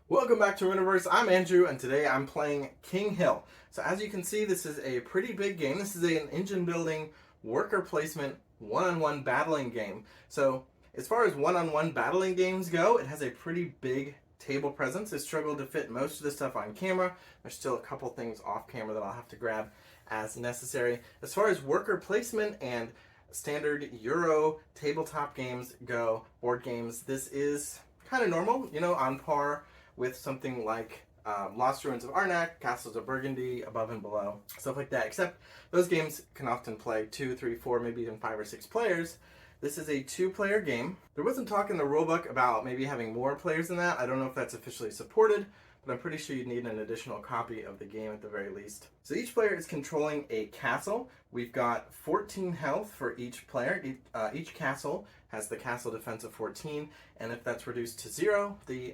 Welcome back to Universe. I'm Andrew, and today I'm playing Kinghill. So as you can see, this is a pretty big game. This is an engine building, worker placement, one-on-one battling game. So as far as one-on-one battling games go, it has a pretty big table presence. I struggled to fit most of the stuff on camera. There's still a couple things off camera that I'll have to grab as necessary. As far as worker placement and standard Euro tabletop games go, board games, this is kind of normal, on par with something like Lost Ruins of Arnak, Castles of Burgundy, Above and Below, stuff like that. Except those games can often play 2, 3, 4, maybe even 5 or 6 players. This is a 2-player game. There wasn't talk in the rulebook about maybe having more players than that. I don't know if that's officially supported, but I'm pretty sure you'd need an additional copy of the game at the very least. So each player is controlling a castle. We've got 14 health for each player. Each castle has the castle defense of 14, and if that's reduced to 0, the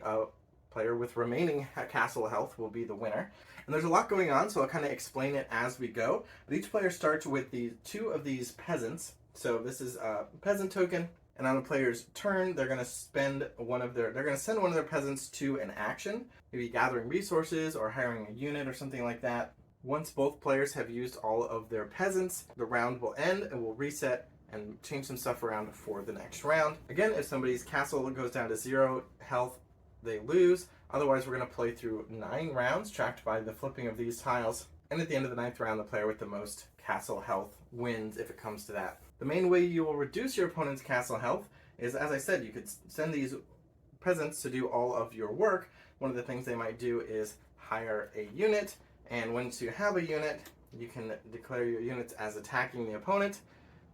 player with remaining castle health will be the winner. And there's a lot going on, so I'll kind of explain it as we go. But each player starts with the 2 of these peasants. So this is a peasant token, and on the player's turn, they're going to send one of their peasants to an action, maybe gathering resources or hiring a unit or something like that. Once both players have used all of their peasants, the round will end and we'll reset and change some stuff around for the next round. Again, if somebody's castle goes down to 0 health, they lose. Otherwise, we're going to play through 9 rounds tracked by the flipping of these tiles. And at the end of the 9th round, the player with the most castle health wins if it comes to that. The main way you will reduce your opponent's castle health is, as I said, you could send these peasants to do all of your work. One of the things they might do is hire a unit. And once you have a unit, you can declare your units as attacking the opponent.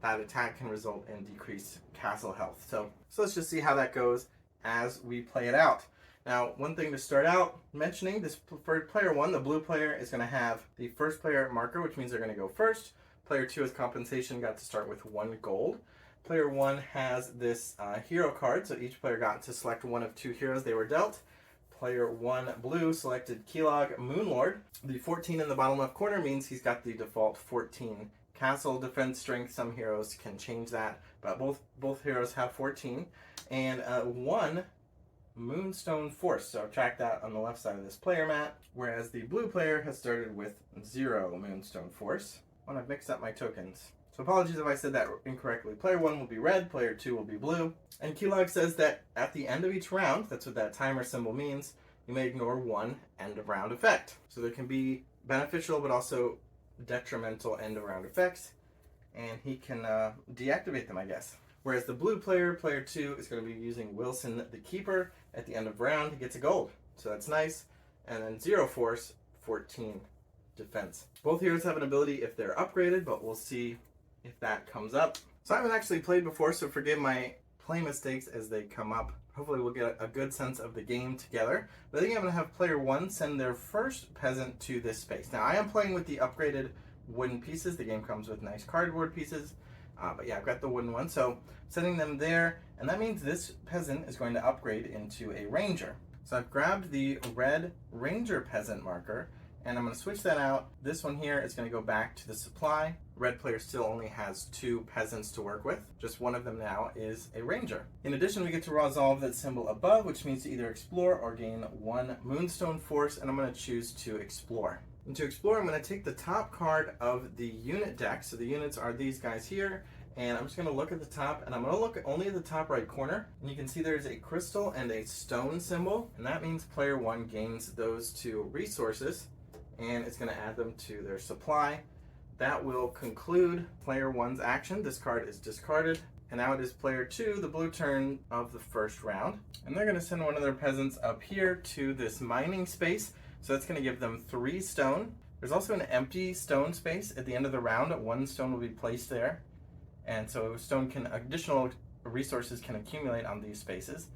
That attack can result in decreased castle health. So let's just see how that goes as we play it out. Now, one thing to start out mentioning, this for player 1, the blue player is going to have the first player marker, which means they're going to go first. Player 2 as compensation got to start with 1 gold. Player 1 has this hero card, so each player got to select one of 2 heroes they were dealt. Player 1 blue selected Keylog Moonlord. The 14 in the bottom left corner means he's got the default 14 castle defense strength. Some heroes can change that, but both heroes have 14. And 1 Moonstone Force, so track that on the left side of this player mat, whereas the blue player has started with 0 Moonstone Force. I've mixed up my tokens, so apologies if I said that incorrectly. Player 1 will be red, player 2 will be blue, and Keylog says that at the end of each round, that's what that timer symbol means, you may ignore 1 end of round effect. So there can be beneficial but also detrimental end of round effects, and he can deactivate them, I guess. Whereas the blue player, player 2, is going to be using Wilson the Keeper. At the end of round, he gets a gold. So that's nice. And then 0 force, 14 defense. Both heroes have an ability if they're upgraded, but we'll see if that comes up. So I haven't actually played before, so forgive my play mistakes as they come up. Hopefully we'll get a good sense of the game together. But I think I'm going to have player 1 send their first peasant to this space. Now, I am playing with the upgraded wooden pieces. The game comes with nice cardboard pieces. But yeah, I've got the wooden one, so setting them there, and that means this peasant is going to upgrade into a ranger. So I've grabbed the red ranger peasant marker, and I'm going to switch that out. This one here is going to go back to the supply. Red player still only has 2 peasants to work with. Just one of them now is a ranger. In addition, we get to resolve that symbol above, which means to either explore or gain 1 Moonstone Force, and I'm going to choose to explore. And to explore, I'm going to take the top card of the unit deck. So the units are these guys here. And I'm just going to look at the top, and I'm going to look only at the top right corner. And you can see there's a crystal and a stone symbol. And that means player 1 gains those 2 resources. And it's going to add them to their supply. That will conclude player 1's action. This card is discarded. And now it is player 2, the blue turn of the first round. And they're going to send one of their peasants up here to this mining space. So that's going to give them 3 stone. There's also an empty stone space at the end of the round. 1 stone will be placed there. And so additional resources can accumulate on these spaces.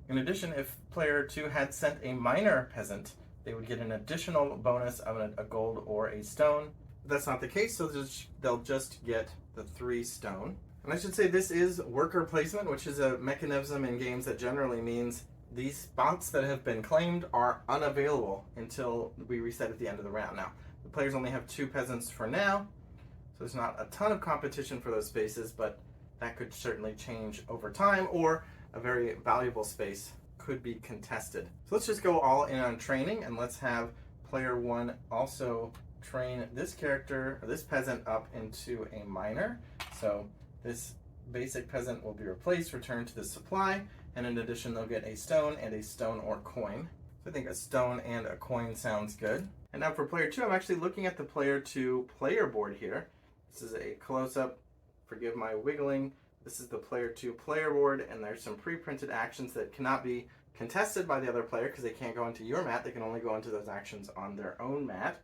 In addition, if player 2 had sent a miner peasant, they would get an additional bonus of a gold or a stone. But that's not the case, so they'll just get the 3 stone. And I should say this is worker placement, which is a mechanism in games that generally means these spots that have been claimed are unavailable until we reset at the end of the round. Now, the players only have 2 peasants for now, so there's not a ton of competition for those spaces, but that could certainly change over time, or a very valuable space could be contested. So let's just go all in on training, and let's have player 1 also train this character, or this peasant, up into a miner. So this basic peasant will be replaced, returned to the supply, and in addition they'll get a stone and a stone or coin. So I think a stone and a coin sounds good. And now for player 2, I'm actually looking at the player 2 player board here. This is a close-up, forgive my wiggling. This is the player 2 player board, and there's some pre-printed actions that cannot be contested by the other player because they can't go into your mat. They can only go into those actions on their own mat.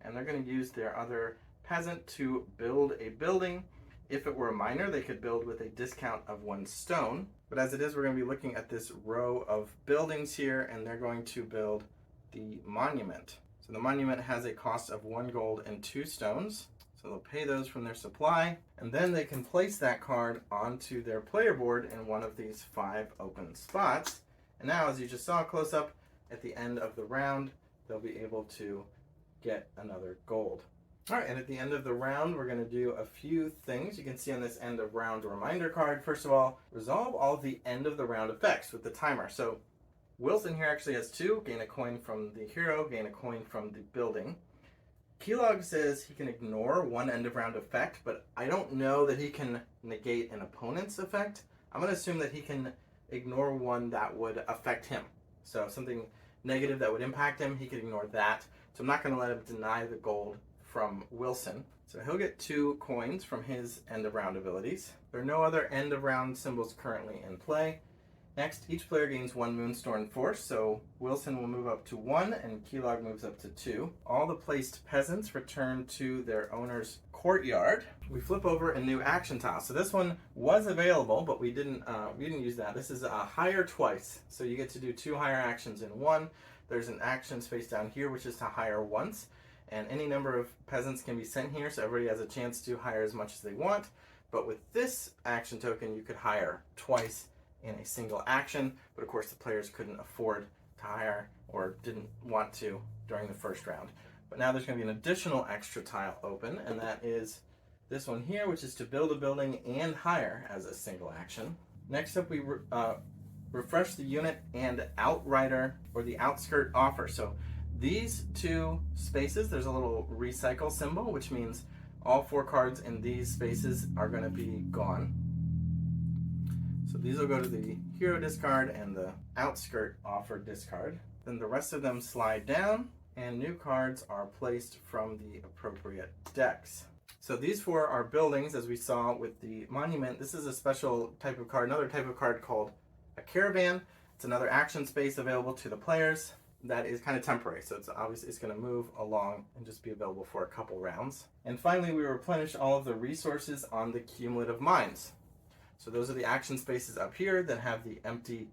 And they're going to use their other peasant to build a building. If it were a miner, they could build with a discount of 1 stone. But as it is, we're going to be looking at this row of buildings here, and they're going to build the monument. So the monument has a cost of 1 gold and 2 stones. So they'll pay those from their supply, and then they can place that card onto their player board in one of these 5 open spots. And now, as you just saw close up, at the end of the round, they'll be able to get another gold. All right, and at the end of the round, we're going to do a few things. You can see on this end of round reminder card, first of all, resolve all of the end of the round effects with the timer. So Wilson here actually has 2, gain a coin from the hero, gain a coin from the building. Keylog says he can ignore 1 end of round effect, but I don't know that he can negate an opponent's effect. I'm going to assume that he can ignore one that would affect him. So something negative that would impact him, he can ignore that. So I'm not going to let him deny the gold from Wilson. So he'll get 2 coins from his end of round abilities. There are no other end of round symbols currently in play. Next, each player gains 1 Moonstone Force, so Wilson will move up to 1 and Keylog moves up to 2. All the placed peasants return to their owner's courtyard. We flip over a new action tile. So this one was available, but we didn't use that. This is a hire twice, so you get to do 2 hire actions in one. There's an action space down here, which is to hire once, and any number of peasants can be sent here, so everybody has a chance to hire as much as they want. But with this action token, you could hire twice in a single action, but of course the players couldn't afford to hire or didn't want to during the first round. But now there's going to be an additional extra tile open, and that is this one here, which is to build a building and hire as a single action. Next up, we refresh the unit and outrider or the outskirt offer. So these 2 spaces, there's a little recycle symbol, which means all 4 cards in these spaces are going to be gone. So these will go to the hero discard and the outskirt offer discard. Then the rest of them slide down, and new cards are placed from the appropriate decks. So these 4 are buildings, as we saw with the monument. This is a special type of card, another type of card called a caravan. It's another action space available to the players that is kind of temporary. So it's obviously it's going to move along and just be available for a couple rounds. And finally, we replenish all of the resources on the cumulative mines. So those are the action spaces up here that have the empty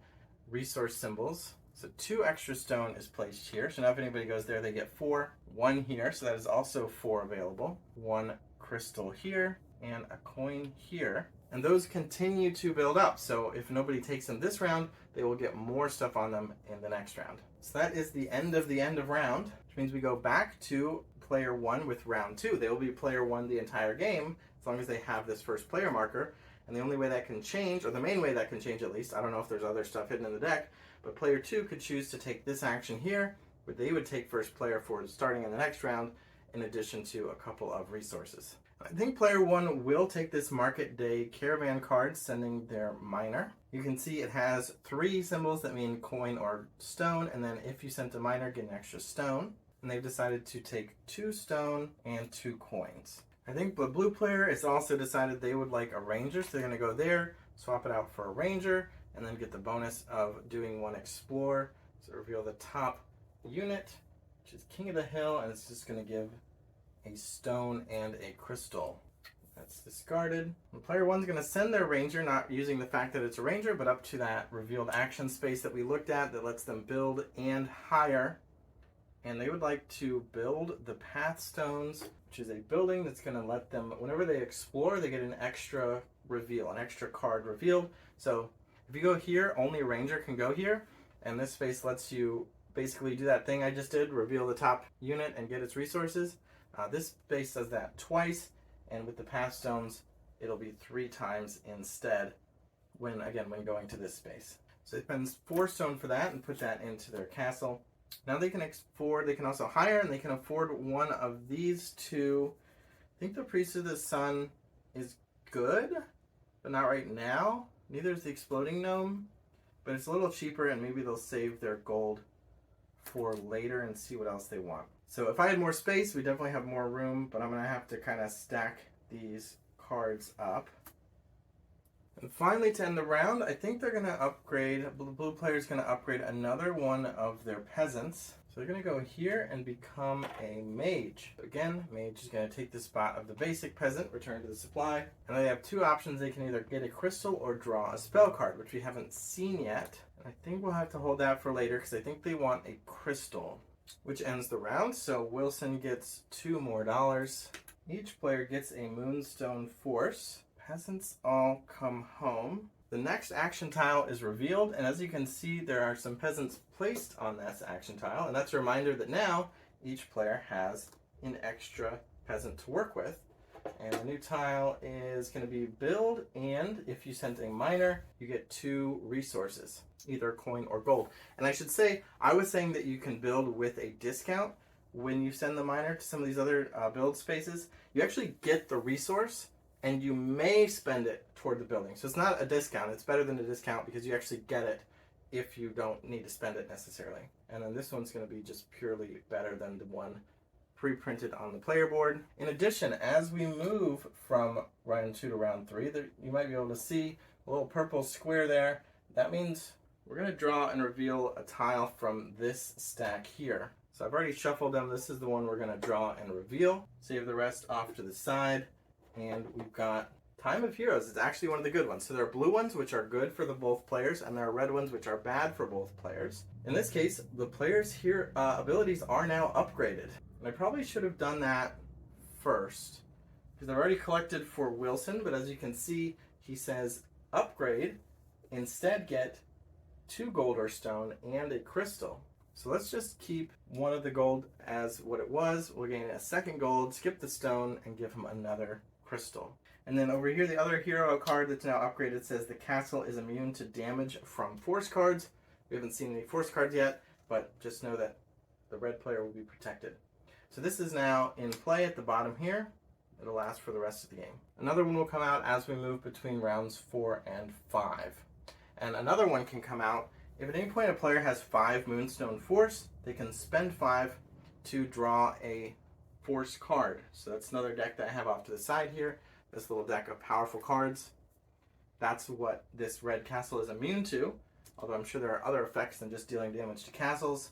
resource symbols. So 2 extra stone is placed here. So now if anybody goes there, they get 4. 1 here, so that is also 4 available. 1 crystal here, and a coin here. And those continue to build up. So if nobody takes them this round, they will get more stuff on them in the next round. So that is the end of round, which means we go back to player 1 with round 2. They will be player 1 the entire game, as long as they have this first player marker. And the only way that can change, or the main way that can change at least, I don't know if there's other stuff hidden in the deck, but player 2 could choose to take this action here, where they would take first player for starting in the next round, in addition to a couple of resources. I think player 1 will take this Market Day Caravan card, sending their miner. You can see it has 3 symbols that mean coin or stone, and then if you sent a miner, get an extra stone. And they've decided to take 2 stone and 2 coins. I think the blue player has also decided they would like a ranger, so they're going to go there, swap it out for a ranger, and then get the bonus of doing 1 explore. So reveal the top unit, which is King of the Hill, and it's just going to give a stone and a crystal. That's discarded. And player 1's going to send their ranger, not using the fact that it's a ranger, but up to that revealed action space that we looked at that lets them build and hire. And they would like to build the Path Stones, which is a building that's going to let them, whenever they explore, they get an extra reveal, an extra card revealed. So if you go here, only a ranger can go here, and this space lets you basically do that thing I just did, reveal the top unit and get its resources. This space does that twice, and with the Path Stones, it'll be 3 times instead when going to this space. So they spend 4 stone for that and put that into their castle. Now they can afford, they can also hire, and they can afford one of these two. I think the Priest of the Sun is good, but not right now. Neither is the Exploding Gnome, but it's a little cheaper, and maybe they'll save their gold for later and see what else they want. So if I had more space, we definitely have more room, but I'm going to have to kind of stack these cards up. And finally, to end the round, I think they're going to upgrade, the blue player is going to upgrade another one of their peasants. So they're going to go here and become a mage. Again, mage is going to take the spot of the basic peasant, return to the supply. And they have 2 options. They can either get a crystal or draw a spell card, which we haven't seen yet. And I think we'll have to hold that for later because I think they want a crystal, which ends the round. So Wilson gets $2 more. Each player gets a Moonstone Force. Peasants all come home. The next action tile is revealed, and as you can see, there are some peasants placed on this action tile, and that's a reminder that now each player has an extra peasant to work with. And the new tile is going to be build, and if you send a miner, you get 2 resources, either coin or gold. And I should say, I was saying that you can build with a discount. When you send the miner to some of these other build spaces, you actually get the resource, and you may spend it toward the building. So it's not a discount. It's better than a discount because you actually get it if you don't need to spend it necessarily. And then this one's going to be just purely better than the one pre-printed on the player board. In addition, as we move from round 2 to round 3, you might be able to see a little purple square there. That means we're going to draw and reveal a tile from this stack here. So I've already shuffled them. This is the one we're going to draw and reveal. Save the rest off to the side. And we've got Time of Heroes. It's actually one of the good ones. So there are blue ones, which are good for the both players, and there are red ones, which are bad for both players. In this case, the players' here abilities are now upgraded. And I probably should have done that first, because I've already collected for Wilson, but as you can see, he says upgrade, instead get 2 gold or stone and a crystal. So let's just keep one of the gold as what it was. We'll gain a 2nd gold, skip the stone, and give him another crystal. And then over here, the other hero card that's now upgraded says the castle is immune to damage from force cards. We haven't seen any force cards yet, but just know that the red player will be protected. So this is now in play at the bottom here. It'll last for the rest of the game. Another one will come out as we move between rounds 4 and 5. And another one can come out if at any point a player has 5 Moonstone Force, they can spend 5 to draw a force card. So that's another deck that I have off to the side here. This little deck of powerful cards. That's what this red castle is immune to, although I'm sure there are other effects than just dealing damage to castles.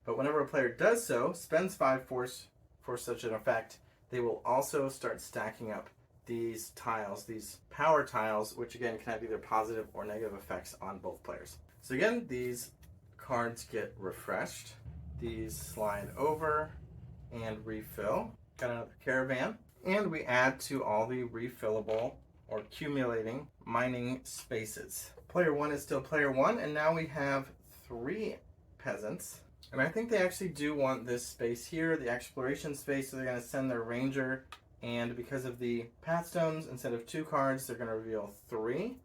But whenever a player does so, spends 5 force for such an effect, they will also start stacking up these tiles, these power tiles, which again can have either positive or negative effects on both players. So again, these cards get refreshed. These slide over and refill. Got another caravan. And we add to all the refillable or accumulating mining spaces. Player 1 is still player 1, and now we have 3 peasants. And I think they actually do want this space here, the exploration space, so they're going to send their ranger. And because of the path stones, instead of 2 cards, they're going to reveal 3.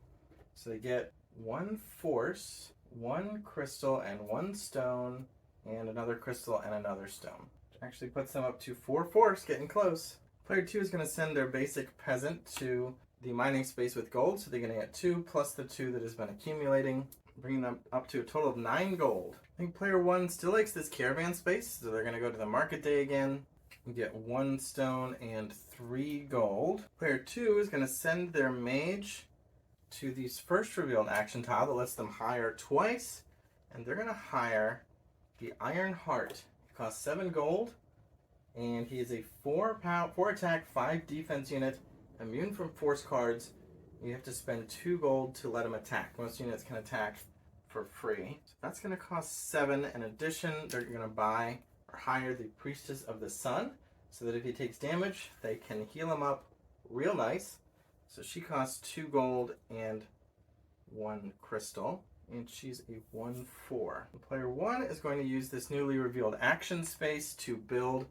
So they get 1 force, 1 crystal, and 1 stone, and another crystal and another stone. Which actually puts them up to 4 force, getting close. Player 2 is going to send their basic peasant to the mining space with gold, so they're going to get 2 plus the 2 that has been accumulating, bringing them up to a total of 9 gold. I think player 1 still likes this caravan space, so they're going to go to the market day again and get 1 stone and 3 gold. Player 2 is going to send their mage to the first revealed action tile that lets them hire twice, and they're going to hire the Iron Heart. It costs 7 gold, and he is a 4 attack, 5 defense unit, immune from force cards. You have to spend 2 gold to let him attack. Most units can attack for free. So that's going to cost 7. In addition, they're going to buy or hire the Priestess of the Sun, so that if he takes damage, they can heal him up real nice. So she costs 2 gold and 1 crystal, and she's a 1/4. Player 1 is going to use this newly revealed action space to build.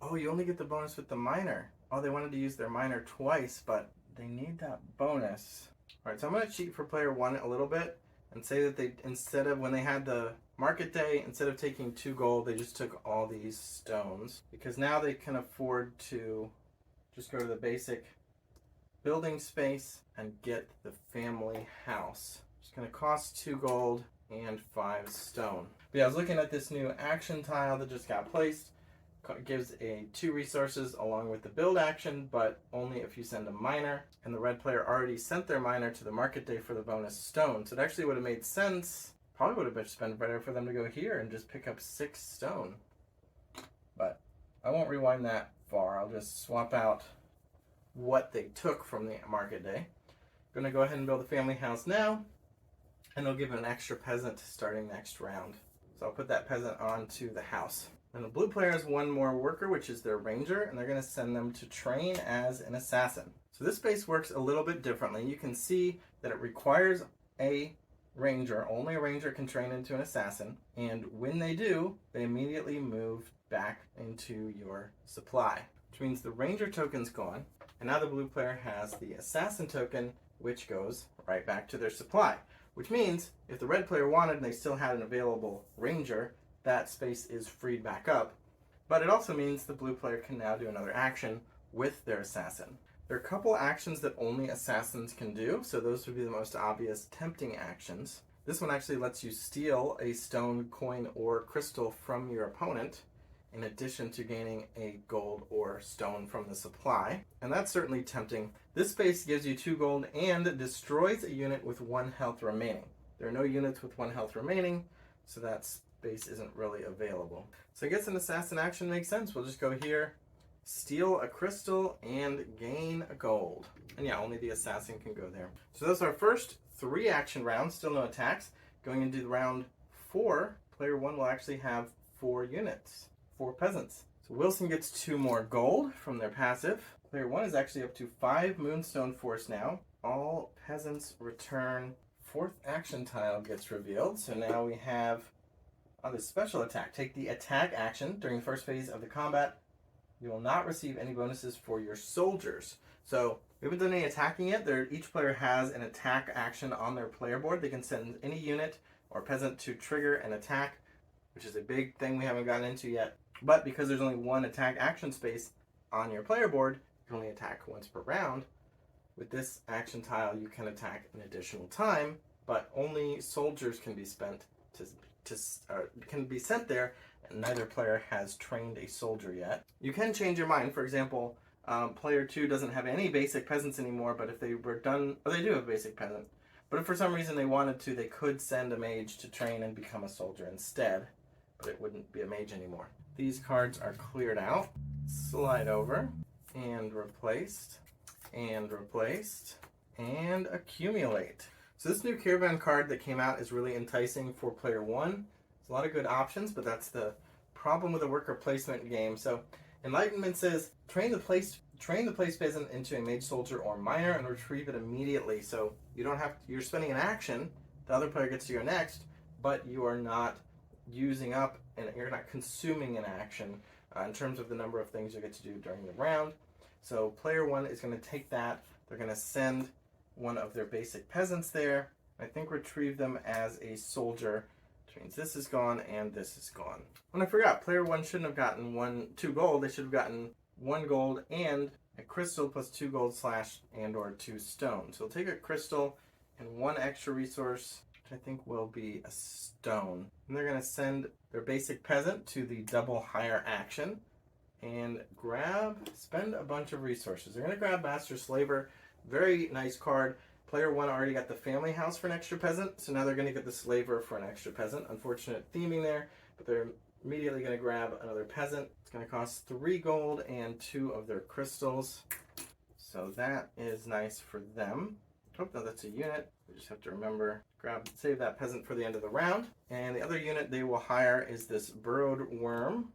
Oh, you only get the bonus with the miner. Oh, they wanted to use their miner twice, but they need that bonus. All right, so I'm going to cheat for player 1 a little bit, and say that they, instead of when they had the market day, instead of taking 2 gold, they just took all these stones, because now they can afford to just go to the basic building space and get the family house. It's going to cost 2 gold and 5 stone. But yeah, I was looking at this new action tile that just got placed. It gives 2 resources along with the build action, but only if you send a miner. And the red player already sent their miner to the market day for the bonus stone. So it actually would have made sense. Probably would have just been better for them to go here and just pick up 6 stone. But I won't rewind that far. I'll just swap out what they took from the market day. I'm going to go ahead and build a family house now, and I'll give an extra peasant starting next round. So I'll put that peasant onto the house. And the blue player has 1 more worker, which is their ranger, and they're going to send them to train as an assassin. So this base works a little bit differently. You can see that it requires a ranger. Only a ranger can train into an assassin, and when they do, they immediately move back into your supply, which means the ranger token's gone, and now the blue player has the assassin token, which goes right back to their supply, which means if the red player wanted and they still had an available ranger, that space is freed back up. But it also means the blue player can now do another action with their assassin. There are a couple actions that only assassins can do, so those would be the most obvious tempting actions. This one actually lets you steal a stone, coin, or crystal from your opponent, in addition to gaining a gold or stone from the supply. And that's certainly tempting. This space gives you 2 gold and destroys a unit with 1 health remaining. There are no units with 1 health remaining, so that space isn't really available. So I guess an assassin action makes sense. We'll just go here, steal a crystal, and gain a gold. And yeah, only the assassin can go there. So those are our first 3 action rounds, still no attacks. Going into round 4, player 1 will actually have 4 units, 4 peasants. So Wilson gets 2 more gold from their passive. Player 1 is actually up to 5 Moonstone Force now. All peasants return. 4th action tile gets revealed. So now we have the special attack. Take the attack action during the first phase of the combat. You will not receive any bonuses for your soldiers. So we haven't done any attacking yet. Each player has an attack action on their player board. They can send any unit or peasant to trigger an attack, which is a big thing we haven't gotten into yet. But because there's only 1 attack action space on your player board, you can only attack once per round. With this action tile, you can attack an additional time, but only soldiers can be spent can be sent there, and neither player has trained a soldier yet. You can change your mind. For example, player 2 doesn't have any basic peasants anymore, but if they were done, or they do have a basic peasant, but if for some reason they wanted to, they could send a mage to train and become a soldier instead, but it wouldn't be a mage anymore. These cards are cleared out, slide over, and replaced, and replaced, and accumulate. So this new caravan card that came out is really enticing for player 1. There's a lot of good options, but that's the problem with a worker placement game. So Enlightenment says train the place peasant into a mage, soldier, or miner and retrieve it immediately. So you don't have you're spending an action, the other player gets to go next, but you are not using up and you're not consuming an action in terms of the number of things you get to do during the round. So player 1 is going to take that. They're going to send one of their basic peasants there. I think retrieve them as a soldier, which means this is gone and this is gone. And I forgot, player 1 shouldn't have gotten 2 gold. They should have gotten 1 gold and a crystal plus 2 gold / and or 2 stone. So we'll take a crystal and 1 extra resource, which I think will be a stone. And they're going to send their basic peasant to the double hire action and spend a bunch of resources. They're going to grab Master Slaver. Very nice card. Player 1 already got the family house for an extra peasant, so now they're going to get the slaver for an extra peasant. Unfortunate theming there, but they're immediately going to grab another peasant. It's going to cost 3 gold and 2 of their crystals. So that is nice for them. Oh, no, that's a unit. We just have to remember, save that peasant for the end of the round. And the other unit they will hire is this burrowed worm.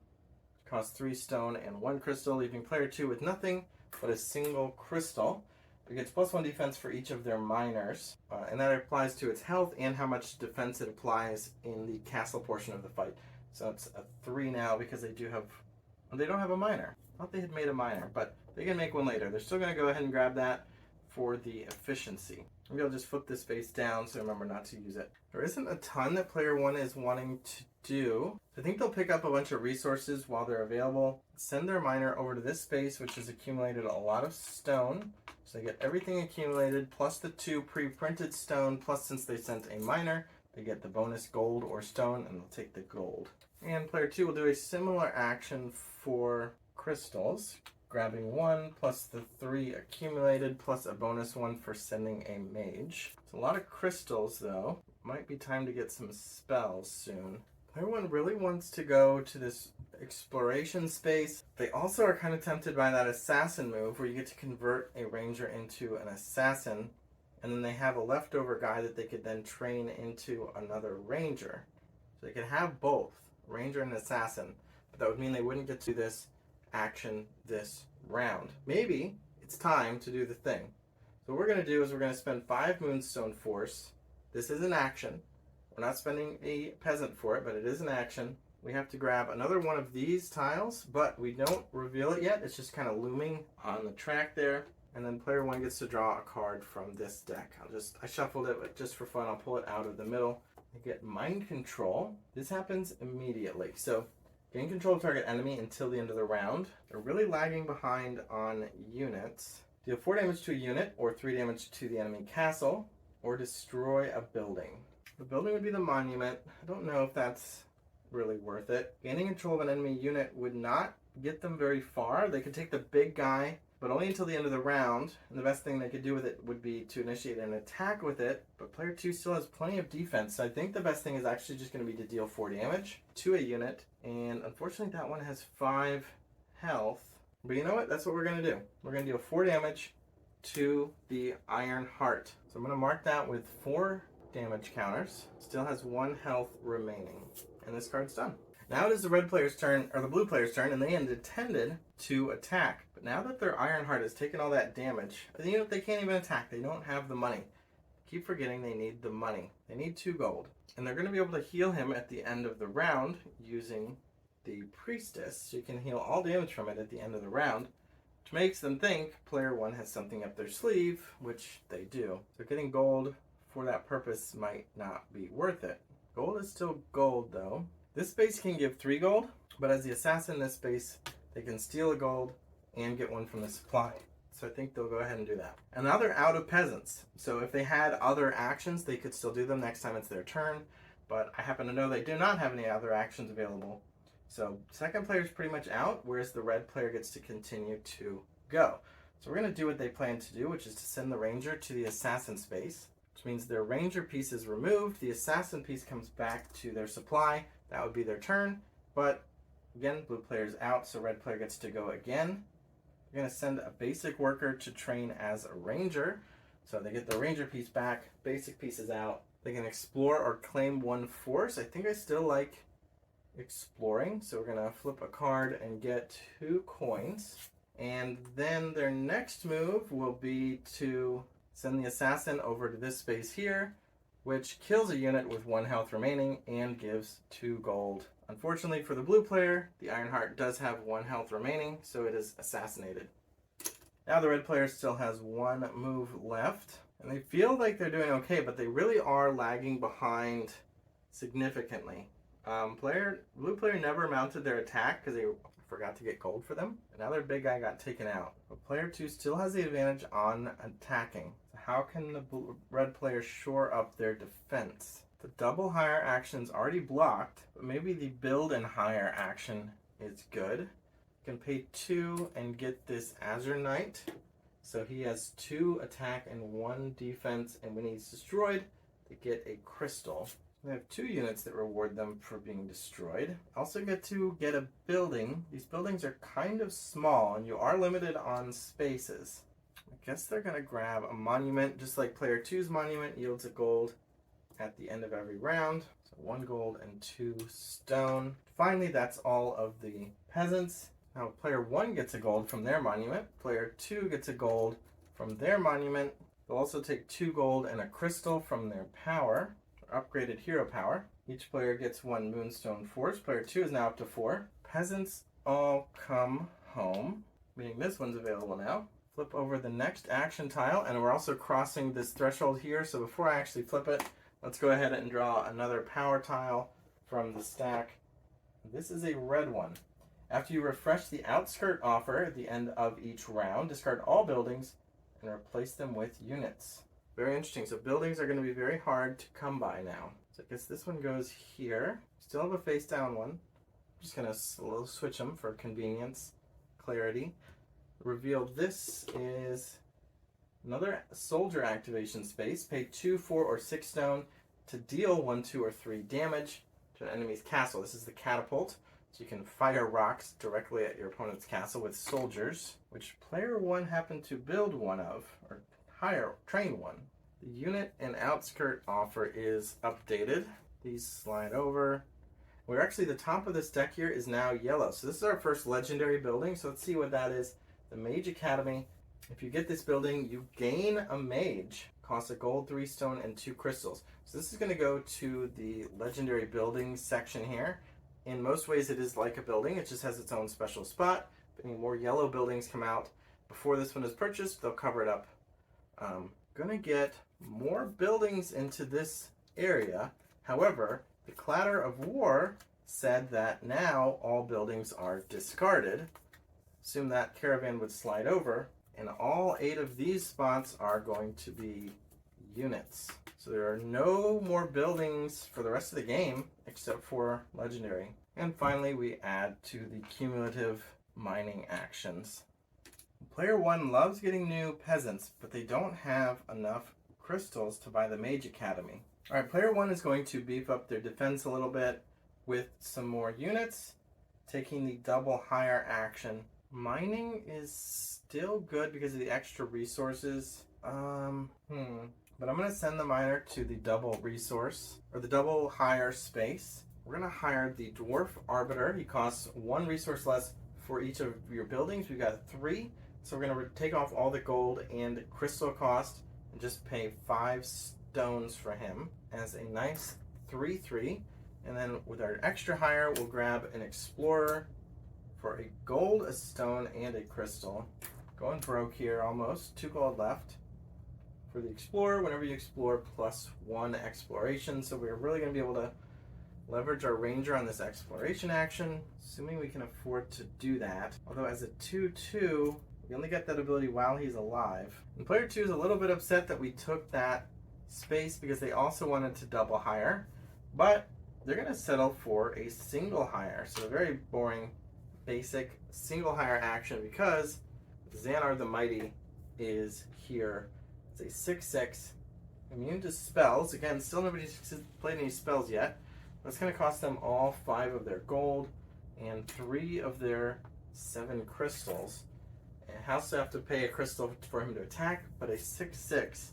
It costs 3 stone and 1 crystal, leaving player 2 with nothing but a single crystal. It gets +1 defense for each of their miners, and that applies to its health and how much defense it applies in the castle portion of the fight. So it's a 3 now because they don't have a miner. I thought they had made a miner, but they can make one later. They're still going to go ahead and grab that for the efficiency. Maybe I'll just flip this face down so remember not to use it. There isn't a ton that player 1 is wanting to do. I think they'll pick up a bunch of resources while they're available, send their miner over to this space, which has accumulated a lot of stone. So they get everything accumulated, plus the 2 pre-printed stone, plus since they sent a miner, they get the bonus gold or stone, and they'll take the gold. And player 2 will do a similar action for crystals, grabbing 1 plus the 3 accumulated plus a bonus 1 for sending a mage. It's a lot of crystals though. Might be time to get some spells soon. Player 1 really wants to go to this exploration space. They also are kind of tempted by that assassin move where you get to convert a ranger into an assassin, and then they have a leftover guy that they could then train into another ranger. So they could have both, ranger and assassin, but that would mean they wouldn't get to this action this round. Maybe it's time to do the thing. So what we're going to do is we're going to spend 5 Moonstone Force. This is an action. We're not spending a peasant for it, but it is an action. We have to grab another one of these tiles, but we don't reveal it yet. It's just kind of looming on the track there. And then player 1 gets to draw a card from this deck. I shuffled it, but just for fun, I'll pull it out of the middle. I get Mind Control. This happens immediately. So gain control of target enemy until the end of the round. They're really lagging behind on units. Deal 4 damage to a unit, or 3 damage to the enemy castle, or destroy a building. The building would be the monument. I don't know if that's really worth it. Gaining control of an enemy unit would not get them very far. They could take the big guy, but only until the end of the round. And the best thing they could do with it would be to initiate an attack with it. But player 2 still has plenty of defense. So I think the best thing is actually just going to be to deal 4 damage to a unit. And unfortunately that one has 5 health. But you know what? That's what we're going to do. We're going to deal 4 damage to the Iron Heart. So I'm going to mark that with 4 damage counters. Still has 1 health remaining. And this card's done. Now it is the red player's turn, or the blue player's turn, and they intended to attack. But now that their Iron Heart has taken all that damage, you know, they can't even attack. They don't have the money. Keep forgetting they need the money. They need 2 gold. And they're going to be able to heal him at the end of the round using the Priestess. So you can heal all damage from it at the end of the round, which makes them think player 1 has something up their sleeve, which they do. So getting gold for that purpose might not be worth it. Gold is still gold though. This space can give 3 gold, but as the assassin in this space, they can steal a gold and get 1 from the supply. So I think they'll go ahead and do that. And now they're out of peasants. So if they had other actions, they could still do them next time it's their turn. But I happen to know they do not have any other actions available. So second player is pretty much out, whereas the red player gets to continue to go. So we're going to do what they plan to do, which is to send the ranger to the assassin space, which means their ranger piece is removed. The assassin piece comes back to their supply. That would be their turn. But again, blue player's out, so red player gets to go again. We're going to send a basic worker to train as a ranger. So they get the ranger piece back, basic piece is out. They can explore or claim 1 force. I think I still like exploring, so we're going to flip a card and get 2 coins. And then their next move will be to send the assassin over to this space here, which kills a unit with 1 health remaining and gives 2 gold. Unfortunately for the blue player, the Iron Heart does have 1 health remaining, so it is assassinated. Now the red player still has 1 move left, and they feel like they're doing okay, but they really are lagging behind significantly. Blue player never mounted their attack because they forgot to get gold for them, and now their big guy got taken out. But player 2 still has the advantage on attacking. So how can the red player shore up their defense? The double hire action's already blocked, but maybe the build and hire action is good. You can pay 2 and get this Azure Knight. So he has 2 attack and 1 defense, and when he's destroyed, they get a crystal. They have 2 units that reward them for being destroyed. Also get to get a building. These buildings are kind of small, and you are limited on spaces. I guess they're going to grab a monument, just like player 2's monument yields a gold at the end of every round. So 1 gold and 2 stone. Finally, that's all of the peasants. Now player 1 gets a gold from their monument. Player 2 gets a gold from their monument. They'll also take 2 gold and a crystal from their power, or upgraded hero power. Each player gets 1 Moonstone Force. Player 2 is now up to 4. Peasants all come home, meaning this one's available now. Flip over the next action tile, and we're also crossing this threshold here. So before I actually flip it, let's go ahead and draw another power tile from the stack. This is a red one. After you refresh the outskirt offer at the end of each round, discard all buildings and replace them with units. Very interesting. So buildings are going to be very hard to come by now. So I guess this one goes here. Still have a face down one. I'm just going to switch them for convenience, clarity. Reveal this is another soldier activation space. Pay 2, 4, or 6 stone to deal 1, 2, or 3 damage to an enemy's castle. This is the catapult. So you can fire rocks directly at your opponent's castle with soldiers, which player 1 happened to build one of, or train one. The unit and outskirt offer is updated. These slide over. We're actually, the top of this deck here is now yellow. So this is our first legendary building. So let's see what that is. The Mage Academy. If you get this building, you gain a mage. Costs a gold, 3 stone, and 2 crystals. So this is going to go to the legendary buildings section here. In most ways, it is like a building. It just has its own special spot. If any more yellow buildings come out before this one is purchased, they'll cover it up. Gonna get more buildings into this area. However, the Clatter of War said that now all buildings are discarded. Assume that caravan would slide over, and all 8 of these spots are going to be units. So there are no more buildings for the rest of the game except for legendary. And finally, we add to the cumulative mining actions. Player 1 loves getting new peasants, but they don't have enough crystals to buy the Mage Academy. Alright, player 1 is going to beef up their defense a little bit with some more units, taking the double hire action. Mining is still good because of the extra resources. But I'm going to send the miner to the double resource, or the double hire space. We're going to hire the Dwarf Arbiter. He costs 1 resource less for each of your buildings. We've got 3. So we're going to take off all the gold and crystal cost and just pay 5 stones for him as a nice 3/3. And then with our extra hire, we'll grab an Explorer for a gold, a stone, and a crystal. Going broke here almost. 2 gold left. For the Explorer, whenever you explore, +1 exploration. So we're really going to be able to leverage our Ranger on this exploration action, assuming we can afford to do that. Although as a 2/2, we only get that ability while he's alive. And player 2 is a little bit upset that we took that space because they also wanted to double hire. But they're going to settle for a single hire. So a very boring, basic single hire action because Xanar the Mighty is here. It's a 6/6, immune to spells. Again, still nobody's played any spells yet. That's going to cost them all 5 of their gold and 3 of their 7 crystals. And has to have to pay a crystal for him to attack, but a 6/6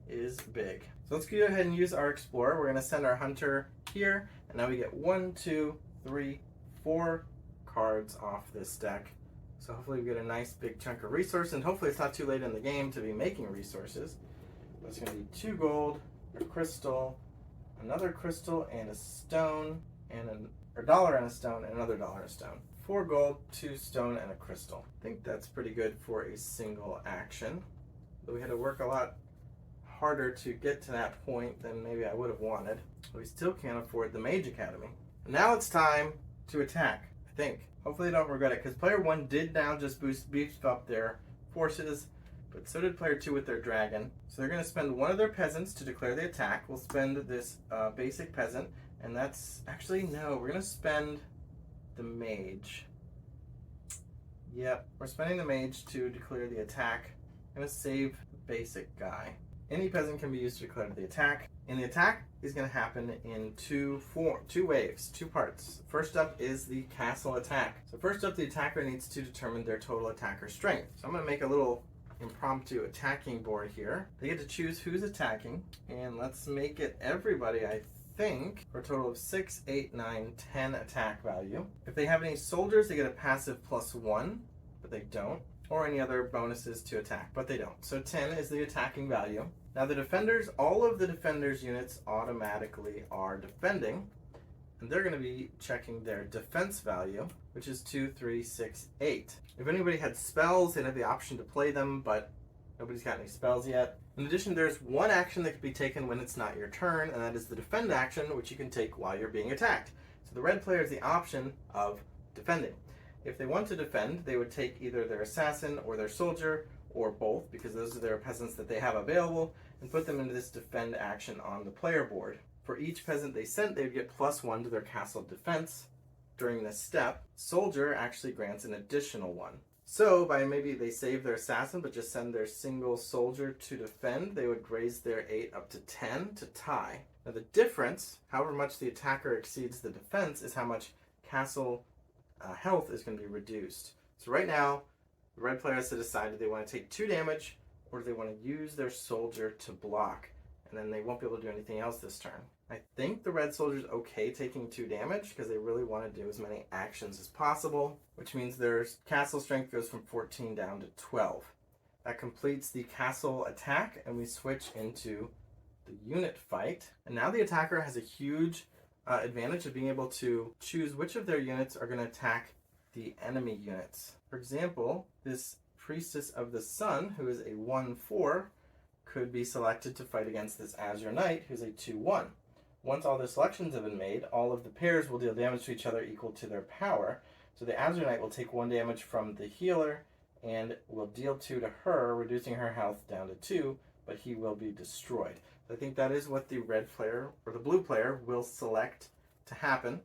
is big. So let's go ahead and use our Explorer. We're going to send our Hunter here, and now we get 1, 2, 3, 4 cards off this deck. So hopefully we get a nice big chunk of resource, and hopefully it's not too late in the game to be making resources. That's going to be 2 gold, a crystal, another crystal, and a stone, and a dollar and a stone, and another dollar and a stone. 4 gold, 2 stone, and a crystal. I think that's pretty good for a single action. But we had to work a lot harder to get to that point than maybe I would have wanted. But we still can't afford the Mage Academy. And now it's time to attack, I think. Hopefully I don't regret it, because player 1 did now just beef up their forces, but so did player 2 with their dragon. So they're going to spend 1 of their peasants to declare the attack. We'll spend this basic peasant, and that's actually, no, we're going to spend the mage. Yep, we're spending the mage to declare the attack. I'm going to save the basic guy. Any peasant can be used to declare the attack. And the attack is going to happen in 2 waves, 2 parts. First up is the castle attack. So first up, the attacker needs to determine their total attacker strength. So I'm going to make a little impromptu attacking board here. They get to choose who's attacking. And let's make it everybody, I think, for a total of 6, 8, 9, 10 attack value. If they have any soldiers, they get a passive +1, but they don't. Or any other bonuses to attack, but they don't. So 10 is the attacking value. Now the defenders, all of the defenders units automatically are defending. and they're going to be checking their defense value, which is 2, 3, 6, 8. If anybody had spells, they'd have the option to play them, but nobody's got any spells yet. In addition, there's one action that can be taken when it's not your turn, and that is the defend action, which you can take while you're being attacked. So the red player has the option of defending. If they want to defend, they would take either their assassin or their soldier, or both, because those are their peasants that they have available, and put them into this defend action on the player board. For each peasant they sent, they would get +1 to their castle defense during this step. Soldier actually grants an additional 1. So by maybe they save their assassin but just send their single soldier to defend, they would raise their 8 up to 10 to tie. Now the difference, however much the attacker exceeds the defense, is how much castle health is going to be reduced. So right now, the red player has to decide, do they want to take 2 damage or do they want to use their soldier to block? And then they won't be able to do anything else this turn. I think the red soldier's okay taking 2 damage because they really want to do as many actions as possible, which means their castle strength goes from 14 down to 12. That completes the castle attack, and we switch into the unit fight. And now the attacker has a huge advantage of being able to choose which of their units are going to attack the enemy units. For example, this Priestess of the Sun, who is a 1/4, could be selected to fight against this Azure Knight, who's a 2/1. Once all the selections have been made, all of the pairs will deal damage to each other equal to their power. So the Azure Knight will take 1 damage from the healer and will deal 2 to her, reducing her health down to 2, but he will be destroyed. So I think that is what the red player or the blue player will select to happen,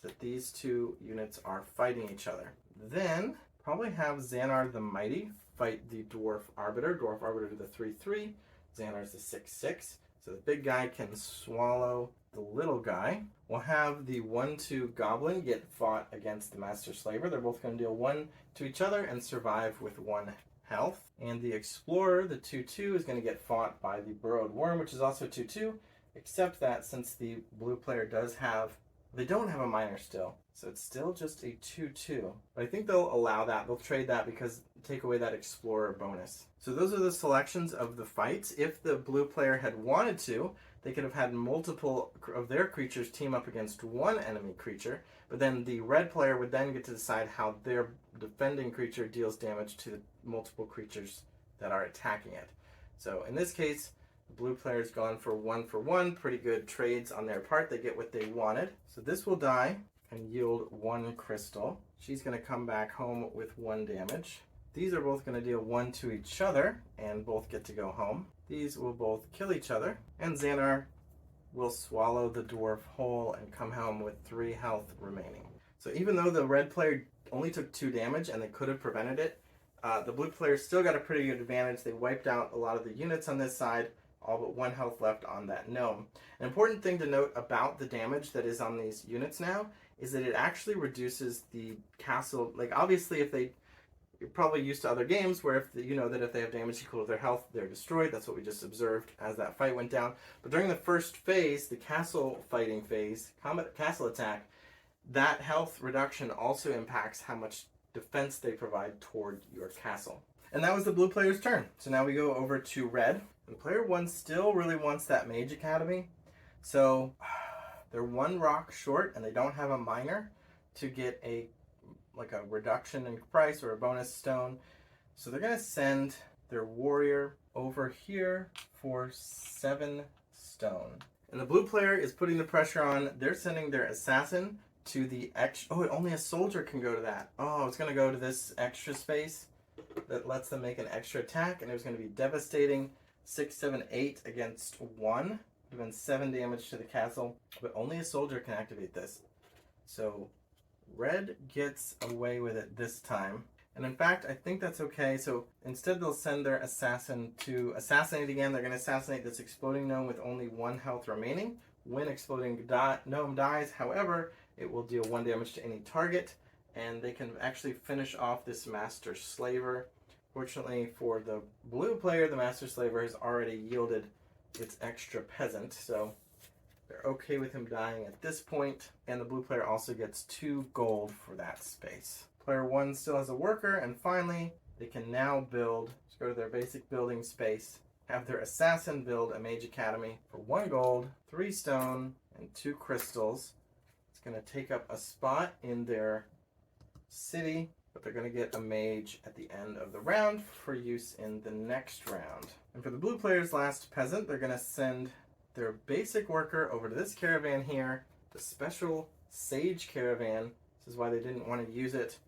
that these 2 units are fighting each other. Then probably have Xanar the Mighty fight the Dwarf Arbiter. Dwarf Arbiter to the 3/3. Xanar's the 6/6. So the big guy can swallow the little guy. We'll have the 1/2 Goblin get fought against the Master Slaver. They're both going to deal 1 to each other and survive with 1 health. And the Explorer, the 2/2, is going to get fought by the Burrowed Worm, which is also 2/2, except that since the blue player does have, they don't have a minor still, so it's still just a 2/2. But I think they'll allow that. They'll trade that because take away that Explorer bonus. So those are the selections of the fights. If the blue player had wanted to, they could have had multiple of their creatures team up against one enemy creature, but then the red player would then get to decide how their defending creature deals damage to the multiple creatures that are attacking it. So in this case, the blue player's gone for 1 for 1. Pretty good trades on their part. They get what they wanted. So this will die and yield 1 crystal. She's going to come back home with 1 damage. These are both going to deal 1 to each other and both get to go home. These will both kill each other, and Xanar will swallow the dwarf whole and come home with 3 health remaining. So even though the red player only took 2 damage and they could have prevented it, the blue player still got a pretty good advantage. They wiped out a lot of the units on this side, all but 1 health left on that gnome. An important thing to note about the damage that is on these units now is that it actually reduces the castle. Like obviously if you're probably used to other games where if you know that if they have damage equal to their health, they're destroyed. That's what we just observed as that fight went down. But during the first phase, the castle fighting phase, combat castle attack, that health reduction also impacts how much defense they provide toward your castle. And that was the blue player's turn. So now we go over to red. And player 1 still really wants that Mage Academy. So they're 1 rock short and they don't have a minor to get a reduction in price or a bonus stone. So they're going to send their warrior over here for 7 stone. And the blue player is putting the pressure on. They're sending their assassin to the only a soldier can go to that. Oh, it's going to go to this extra space that lets them make an extra attack, and it was going to be devastating. 6, 7, 8 against 1. Doing 7 damage to the castle, but only a soldier can activate this. So red gets away with it this time. And in fact, I think that's okay. So instead they'll send their assassin to assassinate again. They're going to assassinate this exploding gnome with only 1 health remaining. When exploding gnome dies, however, it will deal 1 damage to any target. And they can actually finish off this Master Slaver. Fortunately for the blue player, the Master Slaver has already yielded its extra peasant. So they're okay with him dying at this point, and the blue player also gets 2 gold for that space. Player 1 still has a worker, and finally, they can now build, just go to their basic building space, have their assassin build a Mage Academy for 1 gold, 3 stone, and 2 crystals. It's It's going to take up a spot in their city, but they're going to get a mage at the end of the round for use in the next round. And for the blue player's last peasant, they're going to send their basic worker over to this caravan here, the special sage caravan. This is why they didn't want to use it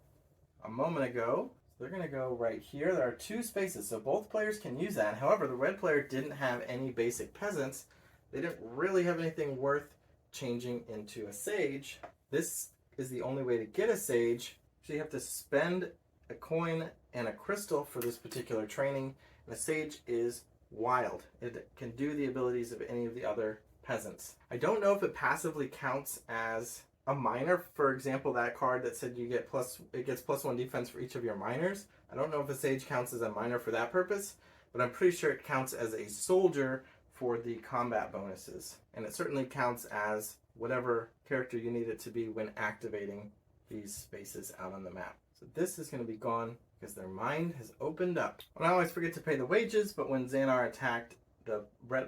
a moment ago. So they're going to go right here. There are 2 spaces, so both players can use that. However, the red player didn't have any basic peasants. They didn't really have anything worth changing into a sage. This is the only way to get a sage. So you have to spend a coin and a crystal for this particular training. And a sage is wild. It can do the abilities of any of the other peasants. I don't know if it passively counts as a miner. For example, that card that said it gets +1 defense for each of your miners. I don't know if a sage counts as a miner for that purpose, but I'm pretty sure it counts as a soldier for the combat bonuses. And it certainly counts as whatever character you need it to be when activating these spaces out on the map. So this is going to be gone because their mind has opened up. Well, I always forget to pay the wages, but when Xanar attacked, the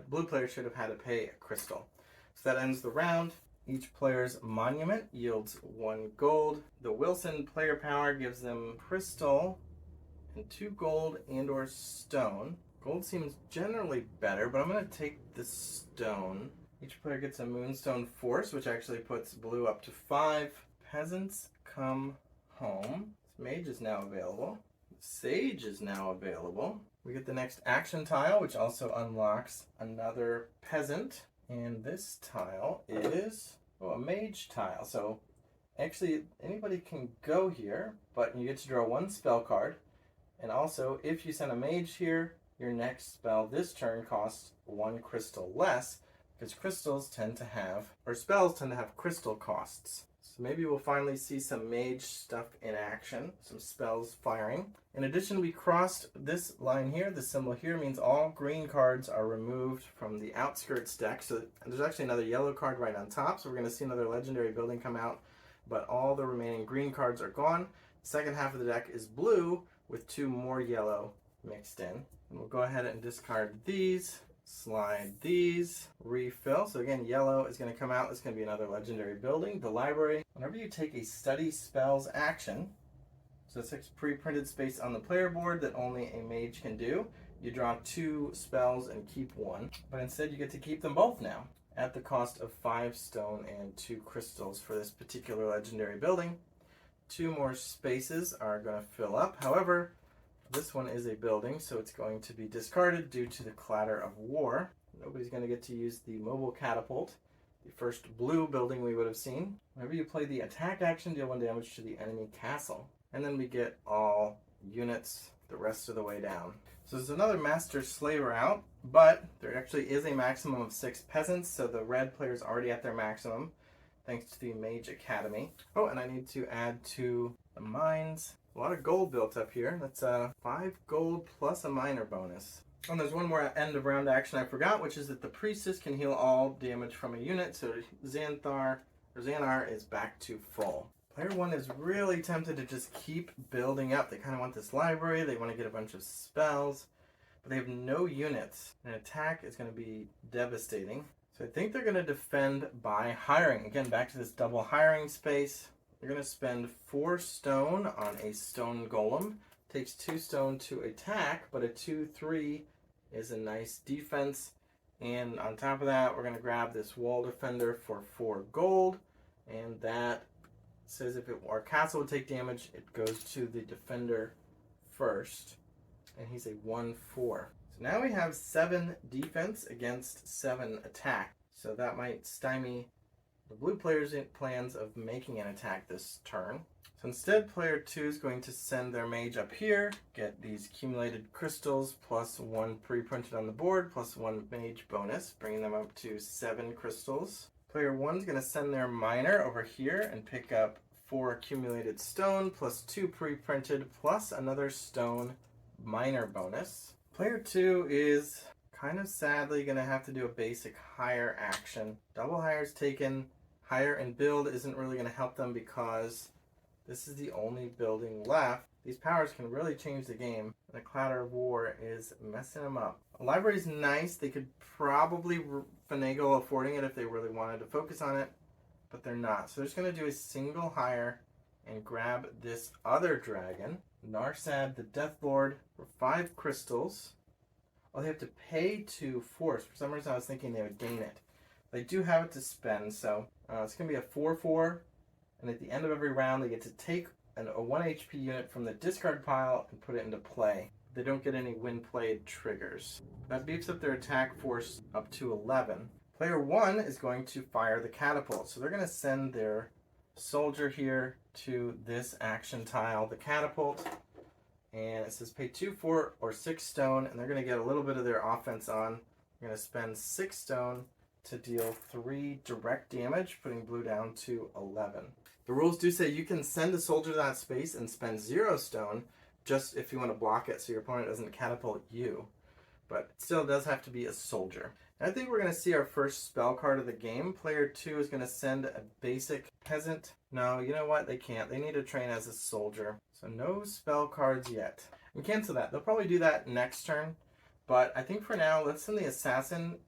blue player should have had to pay a crystal. So that ends the round. Each player's monument yields 1 gold. The Wilson player power gives them crystal and 2 gold and or stone. Gold seems generally better, but I'm going to take the stone. Each player gets a Moonstone Force, which actually puts blue up to 5. Peasants come home. Mage is now available. Sage is now available. We get the next action tile, which also unlocks another peasant. And this tile is a mage tile. So actually anybody can go here, but you get to draw 1 spell card. And also, if you send a mage here, your next spell this turn costs 1 crystal less, because spells tend to have crystal costs. So maybe we'll finally see some mage stuff in action, some spells firing. In addition, we crossed this line here. The symbol here means all green cards are removed from the outskirts deck. So there's actually another yellow card right on top, so we're going to see another legendary building come out, but all the remaining green cards are gone. The second half of the deck is blue with 2 more yellow mixed in. And we'll go ahead and discard these. Slide these, refill. So again, yellow is going to come out. It's going to be another legendary building. The library. Whenever you take a study spells action, so it's a pre-printed space on the player board that only a mage can do, you draw 2 spells and keep 1. But instead you get to keep them both now at the cost of 5 stone and 2 crystals for this particular legendary building. 2 more spaces are going to fill up. However, this one is a building, so it's going to be discarded due to the clatter of war. Nobody's going to get to use the mobile catapult, the first blue building we would have seen. Whenever you play the attack action, deal 1 damage to the enemy castle. And then we get all units the rest of the way down. So there's another master slaver out, but there actually is a maximum of 6 peasants, so the red player's already at their maximum, thanks to the Mage Academy. Oh, and I need to add to the mines. A lot of gold built up here. That's 5 gold plus a miner bonus. And there's one more end of round action I forgot, which is that the priestess can heal all damage from a unit, so Xanar is back to full. Player 1 is really tempted to just keep building up. They kind of want this library, they want to get a bunch of spells, but they have no units. An attack is going to be devastating. So I think they're going to defend by hiring. Again, back to this double hiring space. You're going to spend 4 stone on a stone golem. Takes 2 stone to attack, but a 2/3 is a nice defense. And on top of that, we're going to grab this wall defender for 4 gold. And that says if our castle would take damage, it goes to the defender first. And he's a 1/4. So now we have 7 defense against 7 attack. So that might stymie the blue player's plans of making an attack this turn. So instead, player 2 is going to send their mage up here, get these accumulated crystals, plus 1 pre-printed on the board, plus 1 mage bonus, bringing them up to 7 crystals. Player 1 is going to send their miner over here and pick up 4 accumulated stone, plus 2 pre-printed, plus another stone miner bonus. Player 2 is kind of sadly going to have to do a basic hire action. Double hires taken. Hire and build isn't really going to help them because this is the only building left. These powers can really change the game. The clatter of war is messing them up. A library is nice. They could probably finagle affording it if they really wanted to focus on it. but they're not. So they're just going to do a single hire and grab this other dragon. Narsad, the Death Lord, for 5 crystals. Oh, they have to pay to force. For some reason, I was thinking they would gain it. They do have it to spend, so it's going to be a 4/4. And at the end of every round, they get to take a 1 HP unit from the discard pile and put it into play. They don't get any when played triggers. That beefs up their attack force up to 11. Player 1 is going to fire the catapult. So they're going to send their soldier here to this action tile, the catapult. And it says pay 2, 4, or 6 stone, and they're going to get a little bit of their offense on. They're going to spend 6 stone to deal 3 direct damage, putting blue down to 11. The rules do say you can send a soldier to that space and spend 0 stone, just if you want to block it so your opponent doesn't catapult you. But it still does have to be a soldier. And I think we're going to see our first spell card of the game. Player 2 is going to send a basic peasant. No, you know what? They can't. They need to train as a soldier. So no spell cards yet. And cancel that. They'll probably do that next turn. But I think for now, let's send the assassin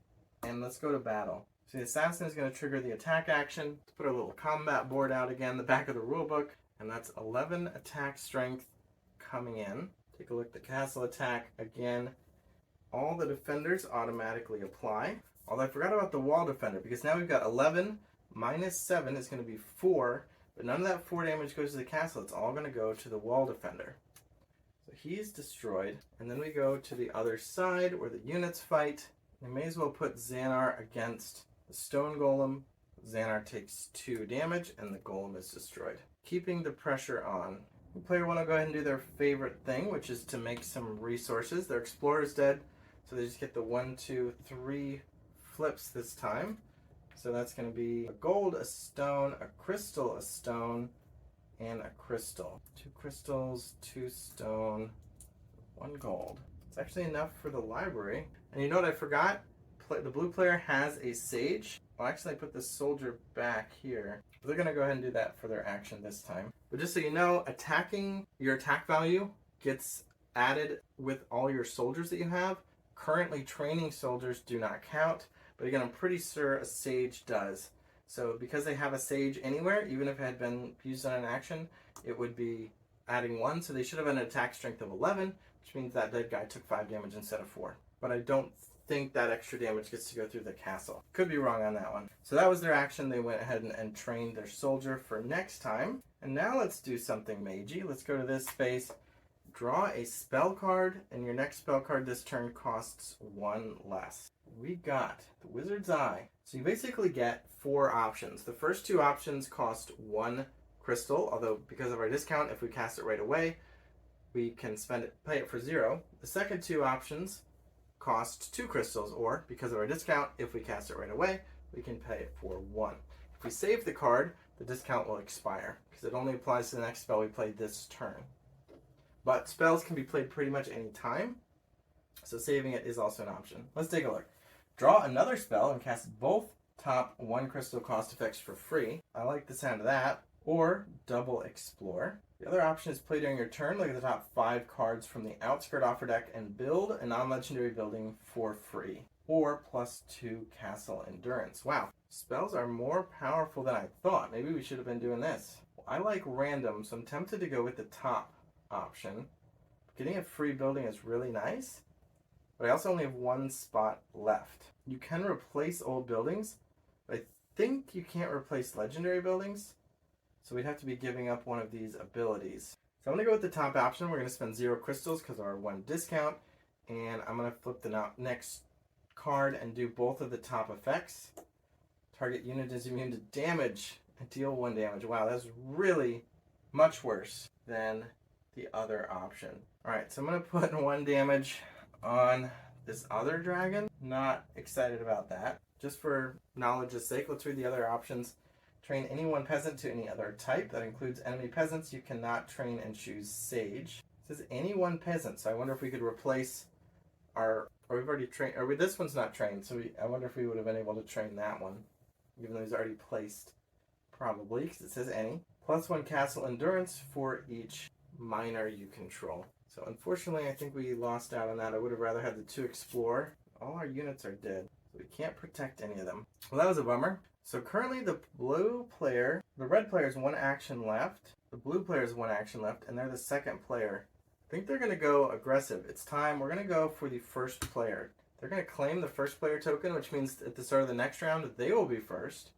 and let's go to battle. So the assassin is going to trigger the attack action. Let's put our little combat board out again, the back of the rulebook. And that's 11 attack strength coming in. Take a look at the castle attack again. All the defenders automatically apply. Although I forgot about the wall defender, because now we've got 11 minus 7 is going to be 4, but none of that 4 damage goes to the castle. It's all going to go to the wall defender. So he's destroyed. And then we go to the other side where the units fight. We may as well put Xanar against the stone golem. Xanar takes 2 damage and the golem is destroyed. Keeping the pressure on. Player 1 will go ahead and do their favorite thing, which is to make some resources. Their explorer is dead, so they just get the 1, 2, 3 flips this time. So that's going to be a gold, a stone, a crystal, a stone, and a crystal. 2 crystals, 2 stone, 1 gold. It's actually enough for the library. And you know what I forgot? The blue player has a sage. I'll actually put the soldier back here. They're going to go ahead and do that for their action this time. But just so you know, attacking, your attack value gets added with all your soldiers that you have. Currently, training soldiers do not count. But again, I'm pretty sure a sage does. So because they have a sage anywhere, even if it had been used on an action, it would be adding 1. So they should have an attack strength of 11, which means that dead guy took 5 damage instead of 4. But I don't think that extra damage gets to go through the castle. Could be wrong on that one. So that was their action. They went ahead and trained their soldier for next time. And now let's do something magey. Let's go to this space, draw a spell card, and your next spell card this turn costs 1 less. We got the Wizard's Eye. So you basically get 4 options. The first 2 options cost 1 crystal, although because of our discount, if we cast it right away, we can pay it for 0. The second 2 options cost 2 crystals, or because of our discount, if we cast it right away, we can pay it for 1. If we save the card, the discount will expire, because it only applies to the next spell we played this turn. But spells can be played pretty much any time, so saving it is also an option. Let's take a look. Draw another spell and cast both top 1 crystal cost effects for free. I like the sound of that. Or double explore. The other option is play during your turn. Look at the top 5 cards from the outskirt offer deck and build a non-legendary building for free. Or +2 castle endurance. Wow, spells are more powerful than I thought. Maybe we should have been doing this. Well, I like random, so I'm tempted to go with the top option. Getting a free building is really nice, but I also only have 1 spot left. You can replace old buildings, but I think you can't replace legendary buildings. So we'd have to be giving up one of these abilities. So I'm going to go with the top option. We're going to spend 0 crystals because of our 1 discount. And I'm going to flip the next card and do both of the top effects. Target unit is immune to damage and deal 1 damage. Wow, that's really much worse than the other option. Alright, so I'm going to put 1 damage on this other dragon. Not excited about that. Just for knowledge's sake, let's read the other options. Train any 1 peasant to any other type. That includes enemy peasants. You cannot train and choose sage. It says any 1 peasant, so I wonder if we could replace our... Or we've already trained... Or this one's not trained, so I wonder if we would have been able to train that one. Even though he's already placed. Probably, because it says any. +1 castle endurance for each minor you control. So unfortunately, I think we lost out on that. I would have rather had the 2 explore. All our units are dead, so we can't protect any of them. Well, that was a bummer. So currently the red player has one action left, the blue player has one action left, and they're the second player. I think they're going to go aggressive. It's time. We're going to go for the first player. They're going to claim the first player token, which means at the start of the next round, they will be first.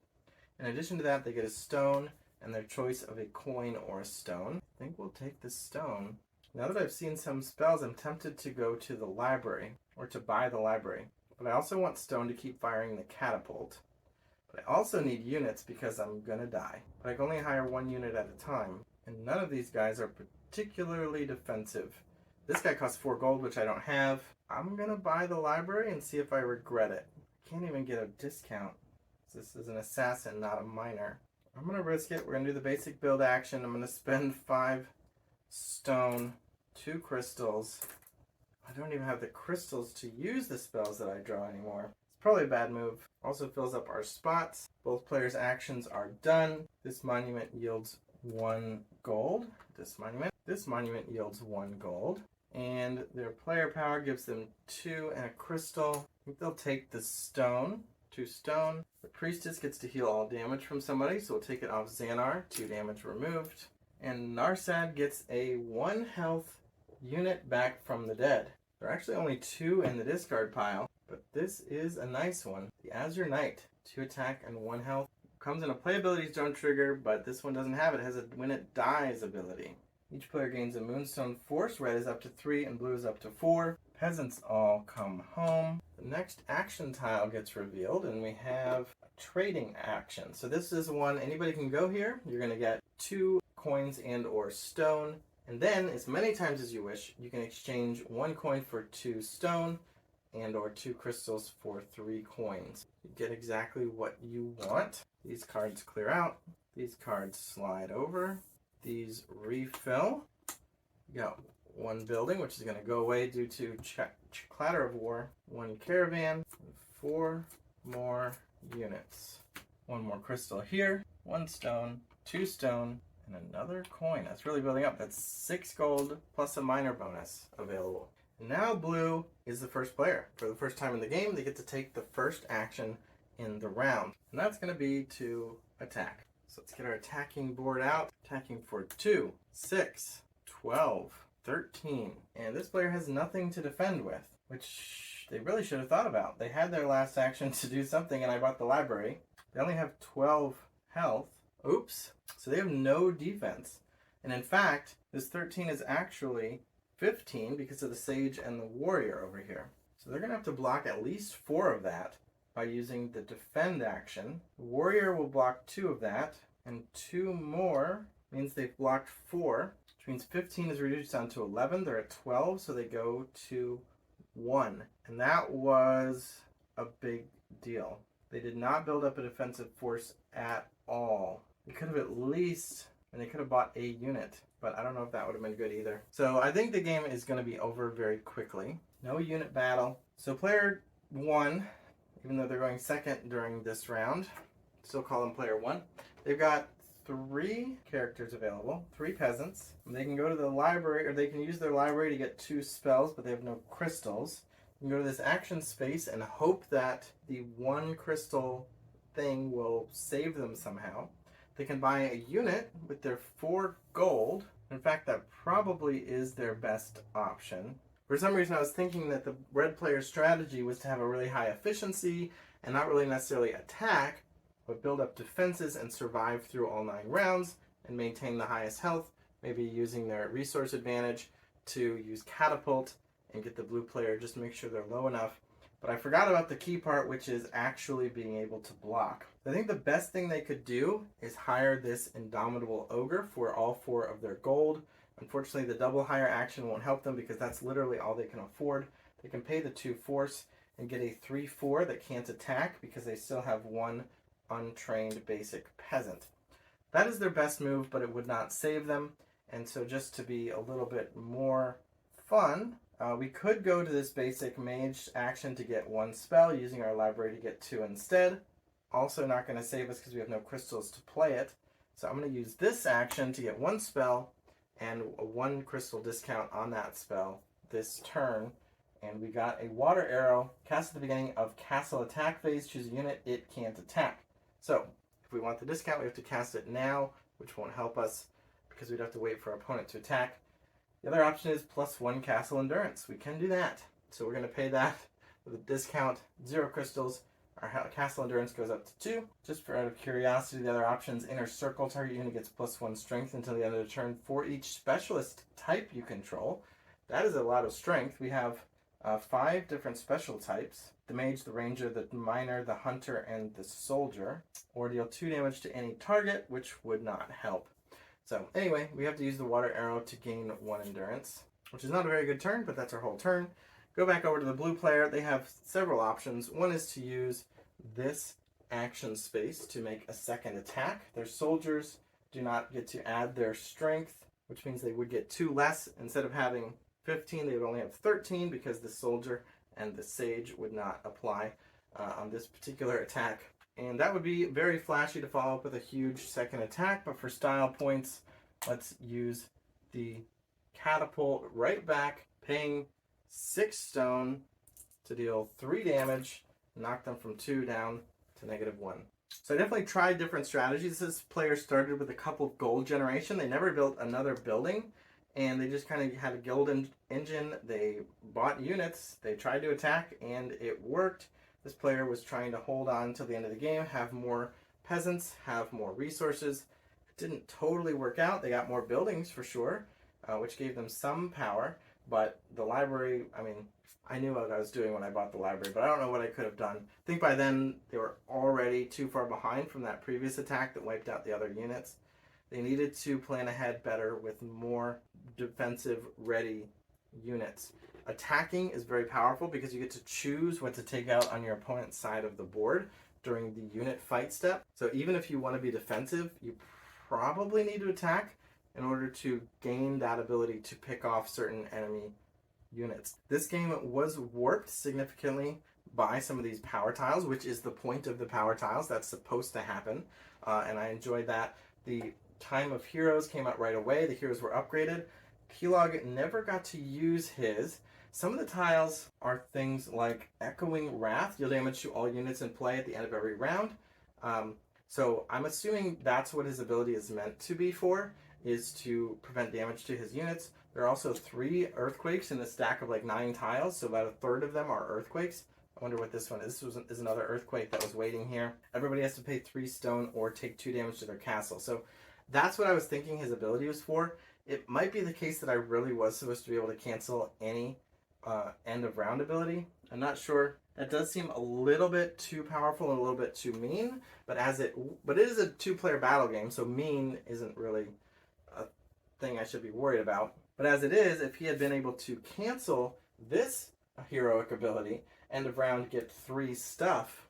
In addition to that, they get a stone and their choice of a coin or a stone. I think we'll take the stone. Now that I've seen some spells, I'm tempted to go to the library or to buy the library. But I also want stone to keep firing the catapult. But I also need units because I'm going to die. But I can only hire one unit at a time. And none of these guys are particularly defensive. This guy costs 4 gold, which I don't have. I'm going to buy the library and see if I regret it. I can't even get a discount. This is an assassin, not a miner. I'm going to risk it. We're going to do the basic build action. I'm going to spend 5 stone, 2 crystals. I don't even have the crystals to use the spells that I draw anymore. It's probably a bad move. Also fills up our spots. Both players' actions are done. This monument yields 1 gold. This monument yields 1 gold. And their player power gives them 2 and a crystal. I think they'll take the stone. 2 stone. The priestess gets to heal all damage from somebody, so we'll take it off Xanar. 2 damage removed. And Narsad gets a 1 health unit back from the dead. There are actually only 2 in the discard pile, but this is a nice one. The Azure Knight. 2 attack and 1 health. Comes in a play abilities don't trigger, but this one doesn't have it. It has a when it dies ability. Each player gains a Moonstone Force. Red is up to 3 and blue is up to 4. Peasants all come home. The next action tile gets revealed and we have a trading action. So this is one, anybody can go here. You're going to get 2 coins and or stone. And then, as many times as you wish, you can exchange 1 coin for 2 stone and or 2 crystals for 3 coins. You get exactly what you want. These cards clear out. These cards slide over. These refill. You got 1 building, which is going to go away due to clatter of war. 1 caravan, 4 more units. 1 more crystal here, 1 stone, 2 stone, and another coin. That's really building up. That's 6 gold plus a minor bonus available. And now blue is the first player. For the first time in the game, they get to take the first action in the round. And that's going to be to attack. So let's get our attacking board out. Attacking for 2, 6, 12, 13. And this player has nothing to defend with, which they really should have thought about. They had their last action to do something and I bought the library. They only have 12 health. Oops. So they have no defense. And in fact, this 13 is actually 15 because of the sage and the warrior over here. So they're going to have to block at least 4 of that by using the defend action. The warrior will block 2 of that, and 2 more means they've blocked 4, which means 15 is reduced down to 11. They're at 12, so they go to 1. And that was a big deal. They did not build up a defensive force at all. They could have at least, and they could have bought a unit, but I don't know if that would have been good either. So I think the game is going to be over very quickly. No unit battle. So player 1, even though they're going second during this round, still call them player 1. They've got 3 characters available, 3 peasants. They can go to the library, or they can use their library to get 2 spells, but they have no crystals. You can go to this action space and hope that the 1 crystal thing will save them somehow. They can buy a unit with their 4 gold. In fact, that probably is their best option. For some reason, I was thinking that the red player's strategy was to have a really high efficiency and not really necessarily attack, but build up defenses and survive through all 9 rounds and maintain the highest health, maybe using their resource advantage to use catapult and get the blue player just to make sure they're low enough. But I forgot about the key part, which is actually being able to block. I think the best thing they could do is hire this Indomitable Ogre for all 4 of their gold. Unfortunately, the double hire action won't help them because that's literally all they can afford. They can pay the 2 force and get a 3/4 that can't attack because they still have 1 untrained basic peasant. That is their best move, but it would not save them. And so just to be a little bit more fun, we could go to this basic mage action to get 1 spell, using our library to get 2 instead. Also not going to save us because we have no crystals to play it. So I'm going to use this action to get 1 spell and a 1 crystal discount on that spell this turn. And we got a water arrow cast at the beginning of castle attack phase. Choose a unit it can't attack. So if we want the discount, we have to cast it now, which won't help us because we'd have to wait for our opponent to attack. The other option is +1 castle endurance. We can do that. So we're going to pay that with a discount, 0 crystals. Our castle endurance goes up to 2. Just for out of curiosity, the other options: inner circle, target unit gets +1 strength until the end of the turn for each specialist type you control. That is a lot of strength. We have 5 different special types: the mage, the ranger, the miner, the hunter, and the soldier. Or deal 2 damage to any target, which would not help. So anyway, we have to use the water arrow to gain 1 endurance, which is not a very good turn, but that's our whole turn. Go back over to the blue player. They have several options. One is to use this action space to make a second attack. Their soldiers do not get to add their strength, which means they would get 2 less. Instead of having 15, they would only have 13 because the soldier and the sage would not apply on this particular attack. And that would be very flashy to follow up with a huge second attack, but for style points, let's use the catapult right back, paying 6 stone to deal 3 damage, knock them from 2 down to -1. So I definitely tried different strategies. This player started with a couple of gold generation. They never built another building, and they just kind of had a guild engine. They bought units, they tried to attack, and it worked. This player was trying to hold on till the end of the game, have more peasants, have more resources. It didn't totally work out. They got more buildings for sure, which gave them some power. But the library, I mean, I knew what I was doing when I bought the library, but I don't know what I could have done. I think by then they were already too far behind from that previous attack that wiped out the other units. They needed to plan ahead better with more defensive ready units. Attacking is very powerful because you get to choose what to take out on your opponent's side of the board during the unit fight step. So even if you want to be defensive, you probably need to attack in order to gain that ability to pick off certain enemy units. This game was warped significantly by some of these power tiles, which is the point of the power tiles. That's supposed to happen, and I enjoyed that. The time of heroes came out right away. The heroes were upgraded. Keylog never got to use his. Some of the tiles are things like Echoing Wrath, deal damage to all units in play at the end of every round. So I'm assuming that's what his ability is meant to be for, is to prevent damage to his units. There are also 3 earthquakes in the stack of like 9 tiles, so about a third of them are earthquakes. I wonder what this one is. This is another earthquake that was waiting here. Everybody has to pay 3 stone or take 2 damage to their castle. So that's what I was thinking his ability was for. It might be the case that I really was supposed to be able to cancel any end of round ability. I'm not sure. That does seem a little bit too powerful and a little bit too mean, but it is a 2-player battle game, so mean isn't really a thing I should be worried about. But as it is, if he had been able to cancel this heroic ability, end of round, get 3 stuff,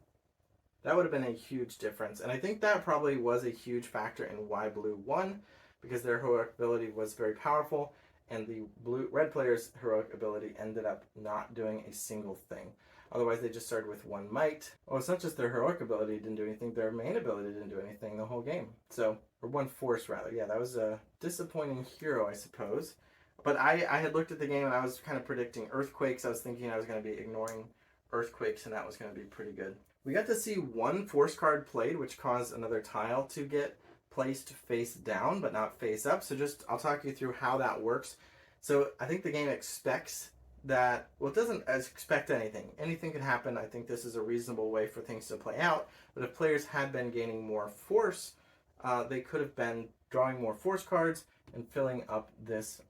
that would have been a huge difference. And I think that probably was a huge factor in why Blue won, because their heroic ability was very powerful, and the red player's heroic ability ended up not doing a single thing. Otherwise, they just started with 1 might. Oh, it's not just their heroic ability didn't do anything, their main ability didn't do anything the whole game. So, or 1 force rather. Yeah, that was a disappointing hero, I suppose. But I had looked at the game and I was kind of predicting earthquakes. I was thinking I was going to be ignoring earthquakes, and that was going to be pretty good. We got to see 1 force card played, which caused another tile to get placed face down but not face up. So I'll talk you through how that works. So I think the game expects that, well, it doesn't expect anything. Anything could happen. I think this is a reasonable way for things to play out. But if players had been gaining more force, they could have been drawing more force cards and filling up this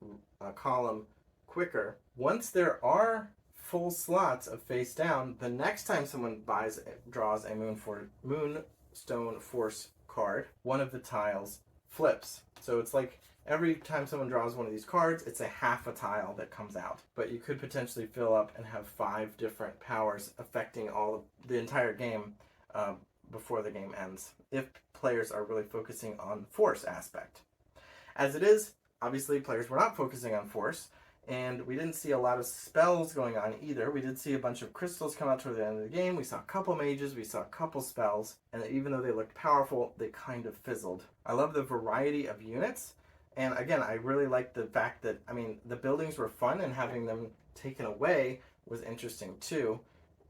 column quicker. Once there are full slots of face down, the next time someone draws a Moonstone Force card, one of the tiles flips. So it's like every time someone draws one of these cards, it's a half a tile that comes out. But you could potentially fill up and have 5 different powers affecting all of the entire game before the game ends, if players are really focusing on force aspect. As it is, obviously players were not focusing on force, and we didn't see a lot of spells going on either. We did see a bunch of crystals come out toward the end of the game. We saw a couple mages, we saw a couple spells, and even though they looked powerful, they kind of fizzled. I love the variety of units, and again, I really liked the fact that, I mean, the buildings were fun, and having them taken away was interesting too,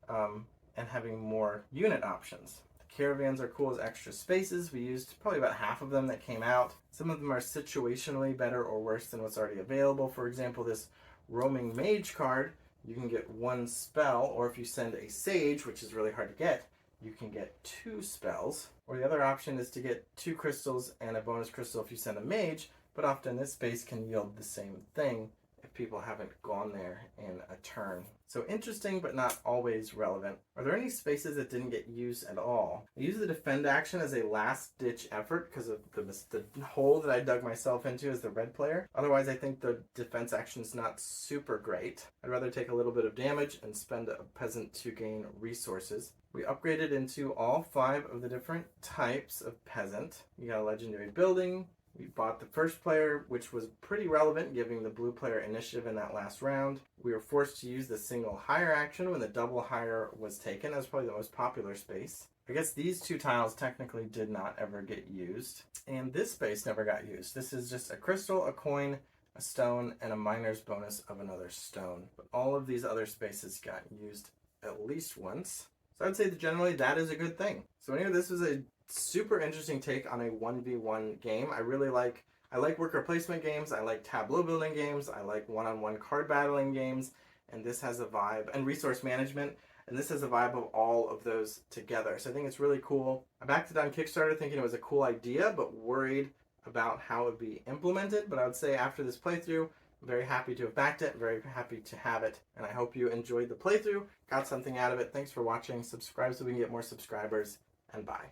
and having more unit options. Caravans are cool as extra spaces. We used probably about half of them that came out. Some of them are situationally better or worse than what's already available. For example, this roaming mage card, you can get 1 spell, or if you send a sage, which is really hard to get, you can get 2 spells. Or the other option is to get 2 crystals and a bonus crystal if you send a mage, but often this space can yield the same thing if people haven't gone there in a turn. So interesting, but not always relevant. Are there any spaces that didn't get used at all? I use the defend action as a last-ditch effort because of the hole that I dug myself into as the red player. Otherwise, I think the defense action is not super great. I'd rather take a little bit of damage and spend a peasant to gain resources. We upgraded into all 5 of the different types of peasant. You got a legendary building. We bought the first player, which was pretty relevant, giving the blue player initiative in that last round. We were forced to use the single hire action when the double hire was taken. That was probably the most popular space. I guess these 2 tiles technically did not ever get used. And this space never got used. This is just a crystal, a coin, a stone, and a miner's bonus of another stone. But all of these other spaces got used at least once. So I would say that generally that is a good thing. So anyway, this was a super interesting take on a 1v1 game. I like worker placement games, I like tableau building games, I like one-on-one card battling games, and this has a vibe, and resource management, and this has a vibe of all of those together. So I think it's really cool. I backed it on Kickstarter thinking it was a cool idea, but worried about how it would be implemented. But I would say after this playthrough, I'm very happy to have backed it, very happy to have it, and I hope you enjoyed the playthrough, got something out of it. Thanks for watching, subscribe so we can get more subscribers, and bye.